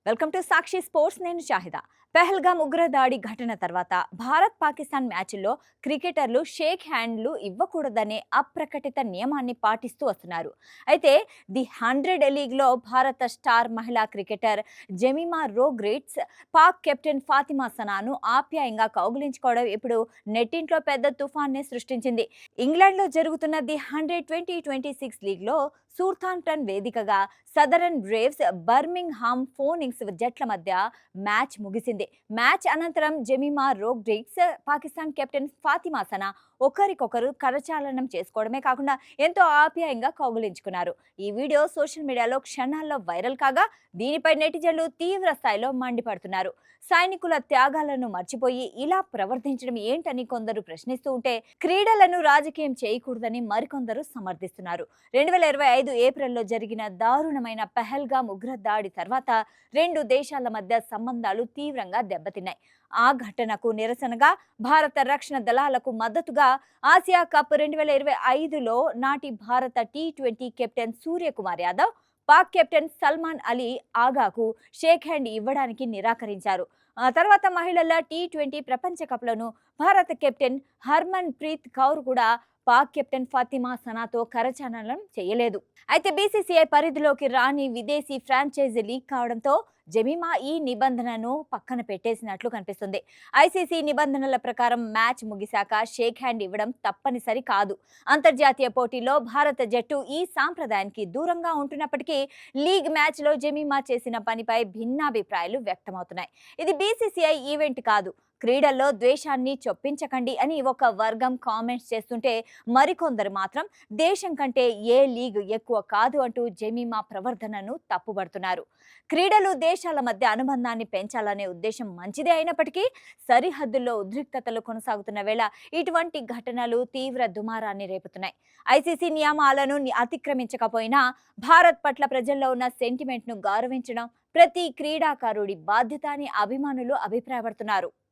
Welcome to Sakshi sports. నేను షాహిదా. పెహల్గాం ఉగ్రదాడి ఘటన తర్వాత భారత్ పాకిస్తాన్ మ్యాచ్ల్లో క్రికెటర్లు షేక్ హ్యాండ్లు ఇవ్వకూడదనే అప్రకటిత నియమాన్ని పాటిస్తూ వస్తున్నారు. అయితే ది 100 లీగ్లో భారత స్టార్ మహిళా క్రికెటర్ జెమిమా రోగ్రిట్స్ పాక్ కెప్టెన్ ఫాతిమా సనాను ఆప్యాయంగా కౌగిలించుకోవడం ఇప్పుడు నెట్టింట్లో పెద్ద తుఫాన్నే సృష్టించింది. ఇంగ్లాండ్లో జరుగుతున్న ది 100 2026 లీగ్లో సూర్థాంప్టన్ వేదికగా సదరన్ బ్రేవ్స్ బర్మింగ్హామ్ ఫోనిక్స్ జట్ల మధ్య మ్యాచ్ ముగిసింది. మ్యాచ్ అనంతరం Jemimah Rodrigues Pakistan captain Fatima Sana ఒకరికొకరు కరచాలనం చేసుకోవడమే కాకుండా ఎంతో ఆప్యాయంగా కౌగిలించుకున్నారు. ఈ వీడియో సోషల్ మీడియాలో క్షణాల్లో వైరల్ కాగా దీనిపై నెటిజన్లు తీవ్ర స్థాయిలో మండిపడుతున్నారు. సైనికుల త్యాగాలను మర్చిపోయి ఇలా ప్రవర్తించడం ఏంటని కొందరు ప్రశ్నిస్తూ ఉంటే, క్రీడలను రాజకీయం చేయకూడదని మరికొందరు సమర్థిస్తున్నారు. 2025 ఏప్రిల్లో జరిగిన దారుణమైన పెహల్గాం ఉగ్రదాడి తర్వాత రెండు దేశాల మధ్య సంబంధాలు తీవ్రంగా దెబ్బతిన్నాయి. ఆ ఘటనకు నిరసనగా భారత రక్షణ దళాలకు మద్దతుగా ఆసియా కప్ 2025లో నాటి భారత టీ20 కెప్టెన్ సూర్యకుమార్ యాదవ్ పాక్ కెప్టెన్ సల్మాన్ అలీ ఆగాకు షేక్ హ్యాండ్ ఇవ్వడానికి నిరాకరించారు. ఆ తర్వాత మహిళల టీ20 ప్రపంచ కప్లను భారత కెప్టెన్ హర్మన్ ప్రీత్ కౌర్ కూడా పాక్ కెప్టెన్ ఫాతిమా సనాతో కరచాలనం చేయలేదు. అయితే బీసీసీఐ పరిధిలోకి రాని విదేశీ ఫ్రాంచైజీ లీక్ కావడంతో జెమిమా ఈ నిబంధనను పక్కన పెట్టేసినట్లు కనిపిస్తుంది. ఐసీసీ నిబంధనల ప్రకారం మ్యాచ్ ముగిశాక షేక్ హ్యాండ్ ఇవ్వడం తప్పనిసరి కాదు. అంతర్జాతీయ పోటీలో భారత జట్టు ఈ సాంప్రదాయానికి దూరంగా ఉంటున్నప్పటికీ లీగ్ మ్యాచ్లో జెమిమా చేసిన పనిపై భిన్నాభిప్రాయాలు వ్యక్తమవుతున్నాయి. ఇది బీసీసీఐ ఈవెంట్ కాదు, క్రీడల్లో ద్వేషాన్ని చొప్పించకండి అని ఒక వర్గం కామెంట్స్ చేస్తుంటే, మరికొందరు మాత్రం దేశం కంటే ఏ లీగ్ ఎక్కువ కాదు అంటూ జెమిమా ప్రవర్తనను తప్పుబడుతున్నారు. క్రీడలు దేశాల మధ్య అనుబంధాన్ని పెంచాలనే ఉద్దేశం మంచిదే అయినప్పటికీ సరిహద్దుల్లో ఉద్రిక్తతలు కొనసాగుతున్న వేళ ఇటువంటి ఘటనలు తీవ్ర దుమారాన్ని రేపుతున్నాయి. ఐసీసీ నియమాలను అతిక్రమించకపోయినా భారత్ పట్ల ప్రజల్లో ఉన్న సెంటిమెంట్ను గౌరవించడం ప్రతి క్రీడాకారుడి బాధ్యత అని అభిమానులు అభిప్రాయపడుతున్నారు.